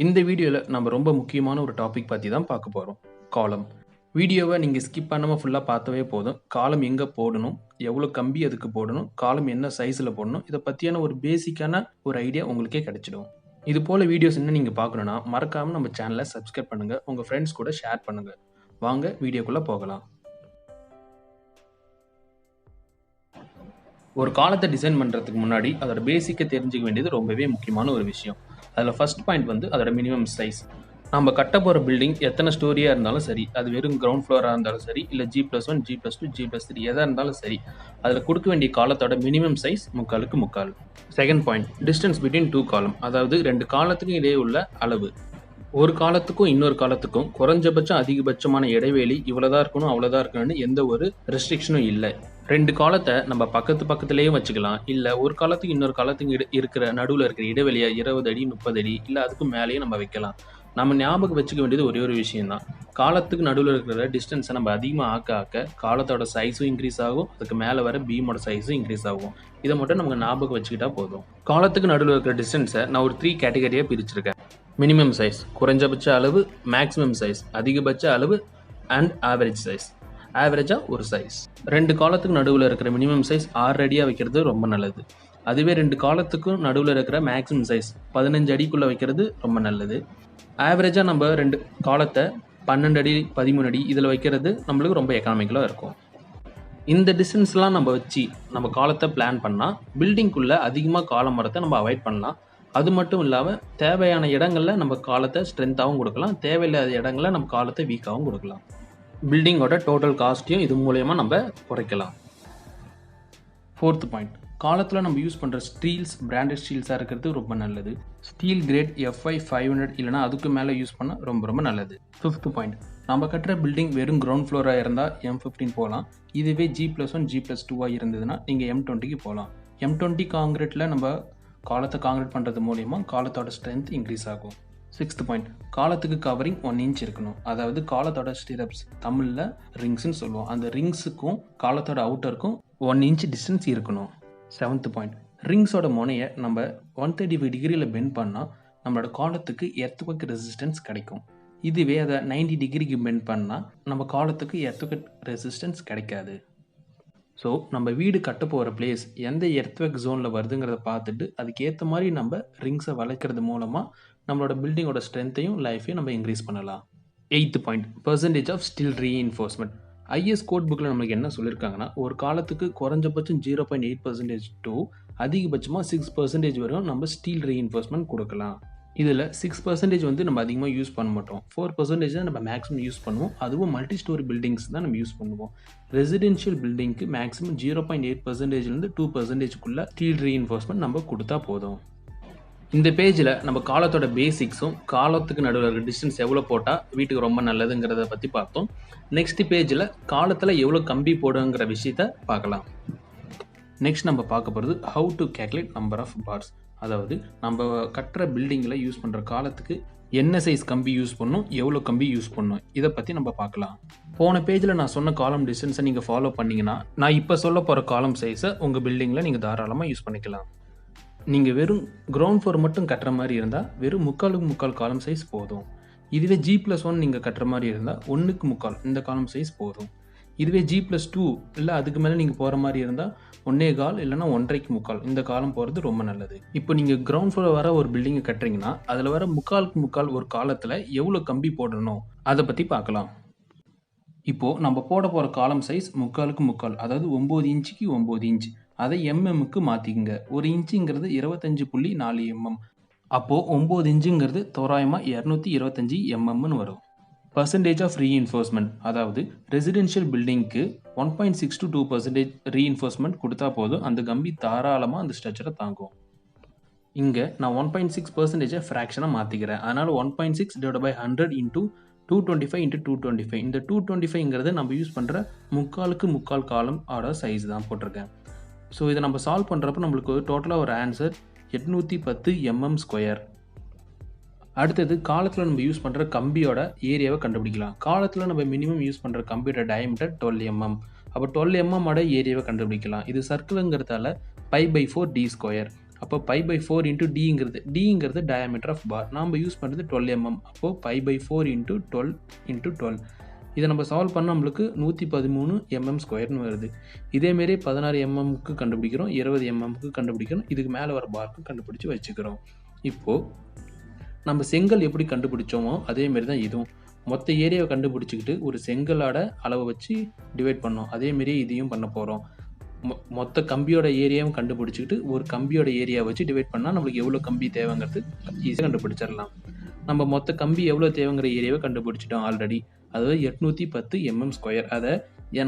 இந்த வீடியோல நம்ம ரொம்ப முக்கியமான ஒரு டாபிக் பத்தி தான் பார்க்க போறோம். காலம். வீடியோவை நீங்க ஸ்கிப் பண்ணாம ஃபுல்லா பார்த்தவே போதும். காலம் எங்க போடணும், எவ்வளோ கம்பி அதுக்கு போடணும், காலம் என்ன சைஸ்ல போடணும், இத பத்தியான ஒரு பேசிக்கான ஒரு ஐடியா உங்களுக்கே கிடைச்சிடும். இது போல வீடியோஸ் இன்னும் நீங்க பார்க்கணும்னா மறக்காம நம்ம சேனலை சப்ஸ்கிரைப் பண்ணுங்க. உங்க ஃப்ரெண்ட்ஸ் கூட ஷேர் பண்ணுங்க. வாங்க வீடியோக்குள்ள போகலாம். ஒரு காலத்தை டிசைன் பண்ணுறதுக்கு முன்னாடி அதோட பேசிக்கை தெரிஞ்சுக்க வேண்டியது ரொம்பவே முக்கியமான ஒரு விஷயம். அதில் ஃபர்ஸ்ட் பாயிண்ட் வந்து அதோட மினிமம் சைஸ். நம்ம கட்ட போகிற பில்டிங் எத்தனை ஸ்டோரியாக இருந்தாலும் சரி, அது வெறும் கிரவுண்ட் ஃப்ளோராக இருந்தாலும் சரி, இல்லை G+1, G+2, G+3 எதாக இருந்தாலும் சரி, அதில் கொடுக்க வேண்டிய காலத்தோட minimum size 3x3. Second point, distance between 2 காலம், அதாவது 2 காலத்துக்கும் இடையே உள்ள அளவு. ஒரு காலத்துக்கும் இன்னொரு காலத்துக்கும் குறைஞ்சபட்சம் அதிகபட்சமான இடைவெளி இவ்வளோதான் இருக்கணும் அவ்வளோதான் இருக்கணும்னு எந்த ஒரு ரெஸ்ட்ரிக்ஷனும் இல்லை. 2 காலத்தை நம்ம பக்கத்துலேயே வச்சுக்கலாம். இல்லை ஒரு காலத்துக்கு இன்னொரு காலத்துக்கு இருக்கிற நடுவில் இருக்கிற இடைவெளியை 20 அடி 30 அடி இல்லை அதுக்கு மேலேயும் நம்ம வைக்கலாம். நம்ம ஞாபகம் வச்சுக்க வேண்டியது ஒரே ஒரு விஷயம்தான். காலத்துக்கு நடுவில் இருக்கிற டிஸ்டன்ஸை நம்ம அதிகமாக ஆக்க காலத்தோட சைஸும் இன்க்ரீஸ் ஆகும், அதுக்கு மேலே வர பீமோட சைஸும் இன்க்ரீஸ் ஆகும். இதை மட்டும் நம்ம ஞாபகம் வச்சுக்கிட்டா போதும். காலத்துக்கு நடுவில் இருக்கிற டிஸ்டன்ஸை நான் ஒரு 3 கேட்டகரியாக பிரிச்சிருக்கேன். மினிமம் சைஸ் குறைஞ்சபட்ச அளவு, மேக்ஸிமம் சைஸ் அதிகபட்ச அளவு, அண்ட் ஆவரேஜ் சைஸ் ஆவரேஜாக ஒரு சைஸ். 2 காலத்துக்கு நடுவில் இருக்கிற மினிமம் சைஸ் 6 அடியாக வைக்கிறது ரொம்ப நல்லது. அதுவே 2 காலத்துக்கும் நடுவில் இருக்கிற மேக்ஸிமம் சைஸ் 15 அடிக்குள்ளே வைக்கிறது ரொம்ப நல்லது. ஆவரேஜாக நம்ம 2 காலத்தை 12 அடி 13 அடி இதில் வைக்கிறது நம்மளுக்கு ரொம்ப எக்கனாமிக்கலாக இருக்கும். இந்த டிஸ்டன்ஸ்லாம் நம்ம வச்சு நம்ம காலத்தை பிளான் பண்ணால் பில்டிங்குள்ளே அதிகமாக காலம் வரத்தை நம்ம அவாய்ட் பண்ணலாம். அது மட்டும் இல்லாமல் தேவையான இடங்களில் நம்ம காலத்தை ஸ்ட்ரென்த்தாகவும் கொடுக்கலாம், தேவையில்லாத இடங்களில் நம்ம காலத்தை வீக்காகவும் கொடுக்கலாம். பில்டிங்கோட டோட்டல் காஸ்ட்டையும் இது மூலயமா நம்ம குறைக்கலாம். ஃபோர்த் பாயிண்ட், காலத்தில் நம்ம யூஸ் பண்ணுற ஸ்டீல்ஸ் பிராண்டட் ஸ்டீல்ஸாக இருக்கிறது ரொம்ப நல்லது. ஸ்டீல் கிரேட் FI 500 இல்லைனா அதுக்கு மேலே யூஸ் பண்ணால் ரொம்ப ரொம்ப நல்லது. ஃபிஃப்த் பாயிண்ட், நம்ம கட்டுற பில்டிங் வெறும் கிரவுண்ட் ஃப்ளோராக இருந்தால் M15 போகலாம். இதுவே G+1 G+2 இருந்ததுன்னா நீங்கள் M20க்கு போகலாம். M20 காங்கிரீட்டில் நம்ம காலத்தை காங்கிரீட் பண்ணுறது மூலயமா காலத்தோட ஸ்ட்ரென்த் இன்க்ரீஸ் ஆகும். சிக்ஸ்த் பாயிண்ட், காலத்துக்கு கவரிங் 1 இன்ச் இருக்கணும். அதாவது காலத்தோட ஸ்டிரப்ஸ், தமிழில் ரிங்ஸ்ன்னு சொல்லுவோம், அந்த ரிங்ஸுக்கும் காலத்தோட அவுட்டருக்கும் 1 இன்ச் டிஸ்டன்ஸ் இருக்கணும். செவன்த் பாயிண்ட், ரிங்ஸோட முனையை நம்ம 135 டிகிரியில் பெண்ட் பண்ணால் நம்மளோட காலத்துக்கு எர்த்குவேக் ரெசிஸ்டன்ஸ் கிடைக்கும். இதுவே அதை 90 டிகிரிக்கு பெண்ட் பண்ணால் நம்ம காலத்துக்கு எர்த்குவேக் ரெசிஸ்டன்ஸ் கிடைக்காது. ஸோ நம்ம வீடு கட்ட போகிற பிளேஸ் எந்த எர்த்குவேக் ஜோனில் வருதுங்கிறத பார்த்துட்டு அதுக்கேற்ற மாதிரி நம்ம ரிங்ஸை வளைக்கிறது மூலமாக நம்மளோட பில்டிங்கோட ஸ்ட்ரென்த்தையும் லைஃப்பையும் நம்ம இன்க்ரீஸ் பண்ணலாம். Eighth point, percentage of steel reinforcement. IS code புக்கில் நம்மளுக்கு என்ன சொல்லியிருக்காங்கன்னா, ஒரு காலத்துக்கு குறைஞ்சபட்சம் 0.8% டு அதிகபட்சமாக 6% வரையும் நம்ம ஸ்டீல் ரீஇன்ஃபோர்ஸ்மெண்ட் கொடுக்கலாம். இதில் 6% வந்து நம்ம அதிகமாக யூஸ் பண்ண மாட்டோம், 4% தான் நம்ம மேக்ஸிமம் யூஸ் பண்ணுவோம். அதுவும் மல்டி ஸ்டோரி பில்டிங்ஸ் தான் நம்ம யூஸ் பண்ணுவோம். ரெசிடென்ஷியல் பில்டிங்க்கு மேக்ஸிமம் 0.8%லேருந்து 2%க்குள்ளே ஸ்டீல் ரீஇன்ஃபோர்ஸ்மெண்ட் நம்ம கொடுத்தா போதும். இந்த பேஜில் நம்ம காலத்தோட பேசிக்ஸும் காலத்துக்கு நடுவில் இருக்கிற டிஸ்டன்ஸ் எவ்வளோ போட்டால் வீட்டுக்கு ரொம்ப நல்லதுங்கிறத பற்றி பார்த்தோம். நெக்ஸ்ட் பேஜில் காலத்தில் எவ்வளோ கம்பி போடுங்கிற விஷயத்த பார்க்கலாம். நெக்ஸ்ட் நம்ம பார்க்க போகிறது how to calculate number of bars. அதாவது நம்ம கட்டுற பில்டிங்கில் யூஸ் பண்ணுற காலத்துக்கு என்ன சைஸ் கம்பி யூஸ் பண்ணணும், எவ்வளோ கம்பி யூஸ் பண்ணணும், இதை பற்றி நம்ம பார்க்கலாம். போன பேஜில் நான் சொன்ன காலம் டிஸ்டன்ஸை நீங்கள் ஃபாலோ பண்ணிங்கன்னா நான் இப்போ சொல்ல போகிற காலம் சைஸை உங்கள் பில்டிங்கில் நீங்கள் தாராளமாக யூஸ் பண்ணிக்கலாம். நீங்கள் வெறும் கிரவுண்ட் ஃப்ளோர் மட்டும் கட்டுற மாதிரி இருந்தால் வெறும் 3/4 காலம் சைஸ் போதும். இதுவே G+1 நீங்கள் கட்டுற மாதிரி இருந்தால் 1/4 இந்த காலம் சைஸ் போதும். இதுவே G+2 இல்லை அதுக்கு மேலே நீங்கள் போகிற மாதிரி இருந்தால் 1.25 இல்லைனா 1.25 இந்த காலம் போகிறது ரொம்ப நல்லது. இப்போ நீங்கள் கிரவுண்ட் ஃப்ளோர் வர ஒரு பில்டிங்கை கட்டுறீங்கன்னா அதில் வர 3/4 ஒரு காலத்தில் எவ்வளோ கம்பி போடணும் அதை பற்றி பார்க்கலாம். இப்போது நம்ம போட போகிற காலம் சைஸ் 3/4, அதாவது 9 இன்ச்சுக்கு 9 இன்ச். அதை எம்எம்முக்கு மாற்றிக்குங்க. 1 இன்ச்சுங்கிறது 25.4 mm. அப்போது 9 இன்ச்சுங்கிறது தோராயமாக 225 mmன்னு வரும். பர்சன்டேஜ் ஆஃப் ரீஇன்ஃபோர்ஸ்மெண்ட், அதாவது ரெசிடென்ஷியல் பில்டிங்க்கு 1.6 to 2% ரீஇன்ஃபோர்ஸ்மெண்ட் கொடுத்தா போதும் அந்த கம்பி தாராளமாக அந்த ஸ்ட்ரக்சரை தாங்கும். இங்கே நான் 1.6% ஃப்ராக்ஷனாக மாற்றிக்கிறேன். அதனால் 1.6 / 100 × 225 × 225. இந்த 225ங்கிறது நம்ம யூஸ் பண்ணுற 3/4 காலம் ஆட சைஸ் தான் போட்டிருக்கேன். ஸோ இதை நம்ம சால்வ் பண்ணுறப்ப நம்மளுக்கு டோட்டலாக ஒரு ஆன்சர் 810 mm². அடுத்தது காலத்தில் நம்ம யூஸ் பண்ணுற கம்பியோட ஏரியாவை கண்டுபிடிக்கலாம். காலத்தில் நம்ம மினிமம் யூஸ் பண்ணுற கம்பியோட டயமீட்டர் 12 mm. அப்போ 12 mm ஏரியாவை கண்டுபிடிக்கலாம். இது சர்க்கிளுங்கிறதால π/4 d². அப்போ π/4 இன்ட்டு டிங்கிறது டயாமீட்டர் ஆஃப் பார். நாம் யூஸ் பண்ணுறது 12 mm. அப்போது π/4 இன்ட்டு 12 இன்ட்டு 12. இதை நம்ம சால்வ் பண்ணால் நம்மளுக்கு 113 mm² வருது. இதேமாரி 16 mmக்கு கண்டுபிடிக்கிறோம், 20 mmக்கு கண்டுபிடிக்கிறோம், இதுக்கு மேலே வர பார்க்கு கண்டுபிடிச்சி வச்சுக்கிறோம். இப்போது நம்ம செங்கல் எப்படி கண்டுபிடிச்சோமோ அதேமாரி தான் இதுவும். மொத்த ஏரியாவை கண்டுபிடிச்சிக்கிட்டு ஒரு செங்கலோட அளவை வச்சு டிவைட் பண்ணோம். அதேமாரி இதையும் பண்ண போகிறோம். மொத்த கம்பியோட ஏரியாவும் கண்டுபிடிச்சிக்கிட்டு ஒரு கம்பியோட ஏரியாவை வச்சு டிவைட் பண்ணால் நம்மளுக்கு எவ்வளோ கம்பி தேவைங்கிறது ஈஸியாக கண்டுபிடிச்சிடலாம். நம்ம மொத்த கம்பி எவ்வளோ தேவைங்கிற ஏரியாவை கண்டுபிடிச்சிட்டோம் ஆல்ரெடி. அதாவது 810 mm². அதை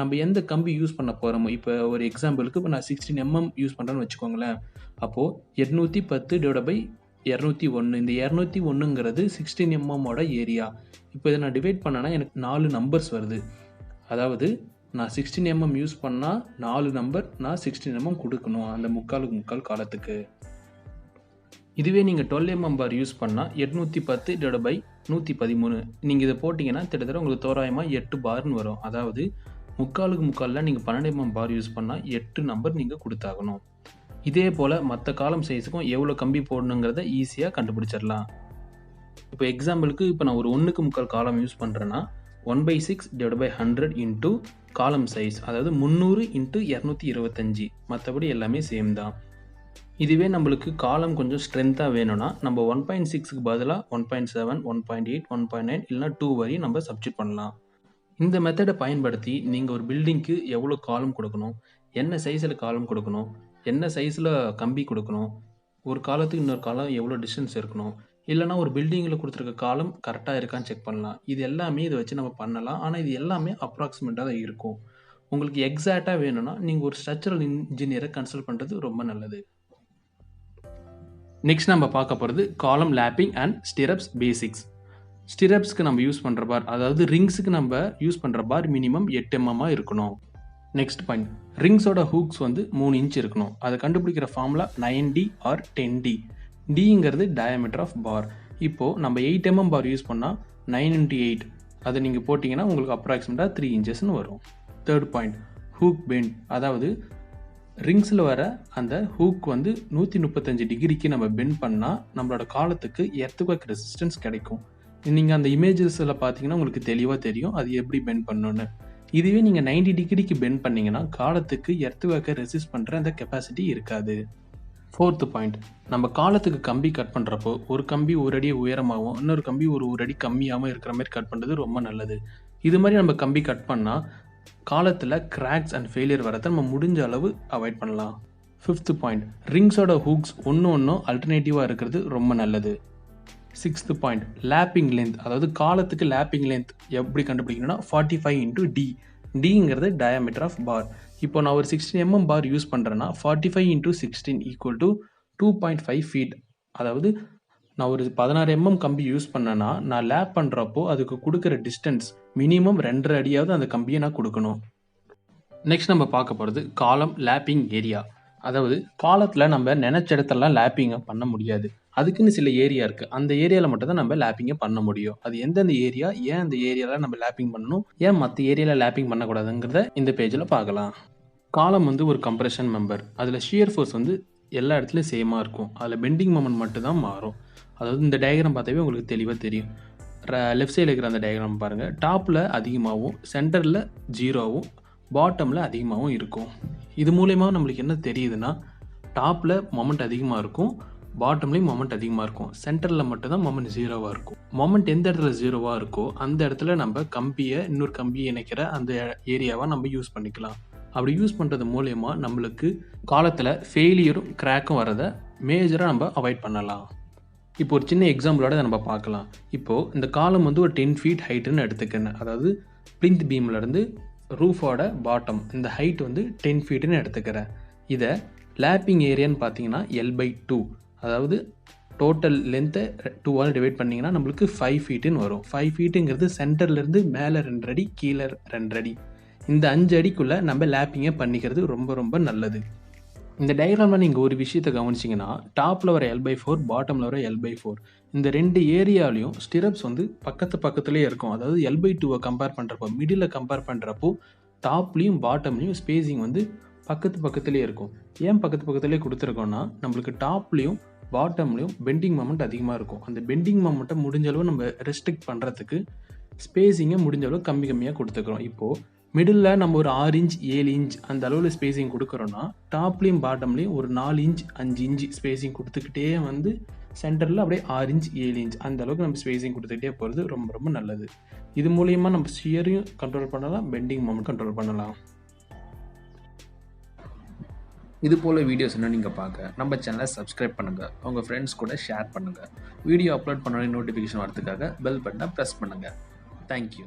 நம்ம எந்த கம்பி யூஸ் பண்ண போகிறோமோ, இப்போ ஒரு எக்ஸாம்பிளுக்கு இப்போ நான் 16 mm யூஸ் பண்ணுறேன்னு வச்சுக்கோங்களேன். அப்போது 810/201. இந்த 201ங்கிறது 16 mmோட ஏரியா. இப்போ இதை நான் டிவைட் பண்ணேன்னா எனக்கு 4 நம்பர்ஸ் வருது. அதாவது நான் 16 mm யூஸ் பண்ணால் 4 நம்பர் நான் 16 mm கொடுக்கணும் அந்த முக்கால் காலத்துக்கு. இதுவே நீங்கள் 12 mm பார் யூஸ் பண்ணால் 810/113. நீங்கள் இதை போட்டிங்கன்னா கிட்டத்தட்ட உங்களுக்கு தோராயமாக 8 பார்னு வரும். அதாவது முக்காலில் நீங்கள் 12 mm பார் யூஸ் பண்ணால் 8 நம்பர் நீங்கள் கொடுத்தாகணும். இதே போல் மற்ற காலம் சைஸுக்கும் எவ்வளோ கம்பி போடணுங்கிறத ஈஸியாக கண்டுபிடிச்சிடலாம். இப்போ எக்ஸாம்பிளுக்கு இப்போ நான் ஒரு 1/4 காலம் யூஸ் பண்ணுறேன்னா 1/6/100 இன்ட்டு காலம் சைஸ், அதாவது 300 இன்ட்டு 225. மற்றபடி எல்லாமே சேம் தான். இதுவே நம்மளுக்கு காலம் கொஞ்சம் ஸ்ட்ரென்த்தாக வேணும்னா நம்ம 1.6க்கு பதிலாக 1.7, 1.8, 1.9 இல்லைனா 2 வரையும் நம்ம சப்ஸ்டிட் பண்ணலாம். இந்த மெத்தடை பயன்படுத்தி நீங்கள் ஒரு பில்டிங்க்கு எவ்வளோ காலம் கொடுக்கணும், என்ன சைஸில் காலம் கொடுக்கணும், என்ன சைஸில் கம்பி கொடுக்கணும், ஒரு காலத்துக்கு இன்னொரு காலம் எவ்வளோ டிஸ்டன்ஸ் இருக்கணும், இல்லைனா ஒரு பில்டிங்கில் கொடுத்துருக்க காலம் கரெக்டாக இருக்கான்னு செக் பண்ணலாம். இது எல்லாமே இதை வச்சு நம்ம பண்ணலாம். ஆனால் இது எல்லாமே அப்ராக்சிமேட்டாக தான் இருக்கும். உங்களுக்கு எக்ஸாக்டாக வேணும்னா நீங்கள் ஒரு ஸ்ட்ரக்சரல் இன்ஜினியரை கன்சல்ட் பண்ணுறது ரொம்ப நல்லது. நெக்ஸ்ட் நம்ம பார்க்க போகிறது காலம் லேப்பிங் அண்ட் ஸ்டிரப்ஸ் பேசிக்ஸ். ஸ்டிரப்ஸ்க்கு நம்ம யூஸ் பண்ணுற பார், அதாவது ரிங்ஸுக்கு நம்ம யூஸ் பண்ணுற பார் மினிமம் 8 mm இருக்கணும். நெக்ஸ்ட் பாயிண்ட், ரிங்ஸோட ஹூக்ஸ் 3 inch இருக்கணும். அதை கண்டுபிடிக்கிற ஃபார்முலா 9D or 10D. டிங்கிறது டயாமீட்டர் ஆஃப் பார். இப்போது நம்ம 8 mm பார் யூஸ் பண்ணால் 9 × 8 அதை நீங்கள் போட்டிங்கன்னா உங்களுக்கு அப்ராக்சிமேட்டாக 3 inches வரும். Third point, hook bend. அதாவது ரிங்ஸில் வர அந்த ஹூக் 135 டிகிரிக்கு நம்ம பெண்ட் பண்ணால் நம்மளோட காலத்துக்கு எர்த்குவேக் ரெசிஸ்டன்ஸ் கிடைக்கும். நீங்கள் அந்த இமேஜஸில் பார்த்தீங்கன்னா உங்களுக்கு தெளிவாக தெரியும் அது எப்படி பெண்ட் பண்ணணுன்னு. இதுவே நீங்கள் 90 டிகிரிக்கு பெண்ட் பண்ணிங்கன்னா காலத்துக்கு எர்த்குவேக்கை ரெசிஸ்ட் பண்ணுற அந்த கெப்பாசிட்டி இருக்காது. ஃபோர்த்து பாயிண்ட், நம்ம காலத்துக்கு கம்பி கட் பண்ணுறப்போ ஒரு கம்பி ஒரு அடி உயரமாகவும் இன்னொரு கம்பி ஒரு அடி கம்மியாகவும் இருக்கிற மாதிரி கட் பண்ணுறது ரொம்ப நல்லது. இது மாதிரி நம்ம கம்பி கட் பண்ணால் காலத்தில் கிராக்ஸ் அண்ட் ஃபெயிலியர் வரதை நம்ம முடிஞ்ச அளவு அவாய்ட் பண்ணலாம். ஃபிஃப்த்து பாயிண்ட், ரிங்ஸோட ஹூக்ஸ் ஒன்றும் அல்டர்னேட்டிவாக இருக்கிறது ரொம்ப நல்லது. Sixth point, lapping length. அதாவது காலத்துக்கு லேப்பிங் லென்த் எப்படி கண்டுபிடிக்கணும்னா 45 × D. டிங்கிறது டயாமீட்டர் ஆஃப் பார். இப்போ நான் ஒரு 16 mm பார் யூஸ் பண்ணுறேன்னா 45 × 16 = 2.5 feet. அதாவது நான் ஒரு 16 mm கம்பி யூஸ் பண்ணேன்னா நான் லேப் பண்ணுறப்போ அதுக்கு கொடுக்குற டிஸ்டன்ஸ் மினிமம் 2.5 அடியாவது அந்த கம்பியை நான் கொடுக்கணும். நெக்ஸ்ட் நம்ம பார்க்க போகிறது காலம் லேப்பிங் ஏரியா. அதாவது காலத்தில் நம்ம நினச்ச இடத்துலலாம் லேப்பிங்கை பண்ண முடியாது. அதுக்குன்னு சில ஏரியா இருக்குது. அந்த ஏரியாவில் மட்டும் தான் நம்ம லேப்பிங்கை பண்ண முடியும். அது எந்தெந்த ஏரியா, ஏன் அந்த ஏரியாவில் நம்ம லேப்பிங் பண்ணணும், ஏன் மற்ற ஏரியாவில் லேப்பிங் பண்ணக்கூடாதுங்கிறத இந்த பேஜில் பார்க்கலாம். காலம் ஒரு கம்ப்ரெஷன் மெம்பர். அதில் ஷியர் ஃபோர்ஸ் எல்லா இடத்துலையும் சேமாக இருக்கும். அதில் பெண்டிங் மொமெண்ட் மட்டும் தான் மாறும். அதாவது இந்த டயக்ராம் பார்த்தாவே உங்களுக்கு தெளிவாக தெரியும். லெஃப்ட் சைடில் இருக்கிற அந்த டயக்ராம் பாருங்கள். டாப்பில் அதிகமாகவும் சென்டரில் 0வும் பாட்டமில் அதிகமாகவும் இருக்கும். இது மூலயமா நம்மளுக்கு என்ன தெரியுதுன்னா டாப்பில் மொமெண்ட் அதிகமாக இருக்கும், பாட்டம்லேயும் மொமெண்ட் அதிகமாக இருக்கும், சென்டரில் மட்டும்தான் மொமெண்ட் 0வாக இருக்கும். மொமெண்ட் எந்த இடத்துல 0வாக இருக்கோ அந்த இடத்துல நம்ம கம்பியை இன்னொரு கம்பியை இணைக்கிற அந்த ஏரியாவாக நம்ம யூஸ் பண்ணிக்கலாம். அப்படி யூஸ் பண்ணுறது மூலயமா நம்மளுக்கு காலத்தில் ஃபெயிலியரும் கிராக்கும் வரதை மேஜராக நம்ம அவாய்ட் பண்ணலாம். இப்போ ஒரு சின்ன எக்ஸாம்பிளோட நம்ம பார்க்கலாம். இப்போது இந்த காலம் ஒரு 10 feet ஹைட்டுன்னு எடுத்துக்கிறேன். அதாவது பிளிந்த் பீம்லேருந்து ரூஃபோட பாட்டம் இந்த ஹைட் 10 feetன்னு எடுத்துக்கிறேன். இதை லேப்பிங் ஏரியான்னு பார்த்தீங்கன்னா L/2. அதாவது டோட்டல் லென்த்தை 2ஆல் டிவைட் பண்ணிங்கன்னா நம்மளுக்கு 5 feetன்னு வரும். 5 feetங்கிறது சென்டர்லேருந்து மேலே 2 அடி கீழே 2 அடி. இந்த 5 அடிக்குள்ளே நம்ம லேப்பிங்கை பண்ணிக்கிறது ரொம்ப ரொம்ப நல்லது. இந்த டயக்ராமில் நீங்கள் ஒரு விஷயத்தை கவனிச்சிங்கன்னா டாப்பில் வர L/4, பாட்டமில் வர L/4 இந்த 2 ஏரியாலையும் ஸ்டிரப்ஸ் பக்கத்துலேயே இருக்கும். அதாவது L/2 கம்பேர் பண்ணுறப்போ மிடில் கம்பேர் பண்ணுறப்போ டாப்லேயும் பாட்டம்லேயும் ஸ்பேசிங் பக்கத்துலேயே இருக்கும். ஏன் பக்கத்துலேயே கொடுத்துருக்கோம்னா, நம்மளுக்கு டாப்லேயும் பாட்டம்லேயும் பெண்டிங் மொமெண்ட் அதிகமாக இருக்கும். அந்த பெண்டிங் மொமெண்ட்டை முடிஞ்ச அளவு நம்ம ரெஸ்ட்ரிக்ட் பண்ணுறதுக்கு ஸ்பேஸிங்கை முடிஞ்ச அளவு கம்மியாக கொடுத்துக்கிறோம். இப்போது மிடில் நம்ம ஒரு 6 இன்ச் 7 இன்ச் அந்த அளவில் ஸ்பேஸிங் கொடுக்குறோன்னா, டாப்லேயும் பாட்டம்லேயும் ஒரு 4 இன்ச் 5 இன்ச் ஸ்பேஸிங் கொடுத்துக்கிட்டே வந்து சென்டரில் அப்படியே 6 இன்ச் 7 இன்ச் அந்த அளவுக்கு நம்ம ஸ்பேஸிங் கொடுத்துக்கிட்டே போகிறது ரொம்ப ரொம்ப நல்லது. இது மூலயமா நம்ம ஷியரையும் கண்ட்ரோல் பண்ணலாம், பெண்டிங் மொமெண்ட் கண்ட்ரோல் பண்ணலாம். இது போல் வீடியோஸ் இன்னும் நீங்கள் பார்க்க நம்ம சேனலை சப்ஸ்கிரைப் பண்ணுங்கள், உங்கள் ஃப்ரெண்ட்ஸ் கூட ஷேர் பண்ணுங்கள். வீடியோ அப்லோட் பண்ண நோட்டிஃபிகேஷன் வரதுக்காக பெல் பட்டனை ப்ரெஸ் பண்ணுங்கள். தேங்க்யூ.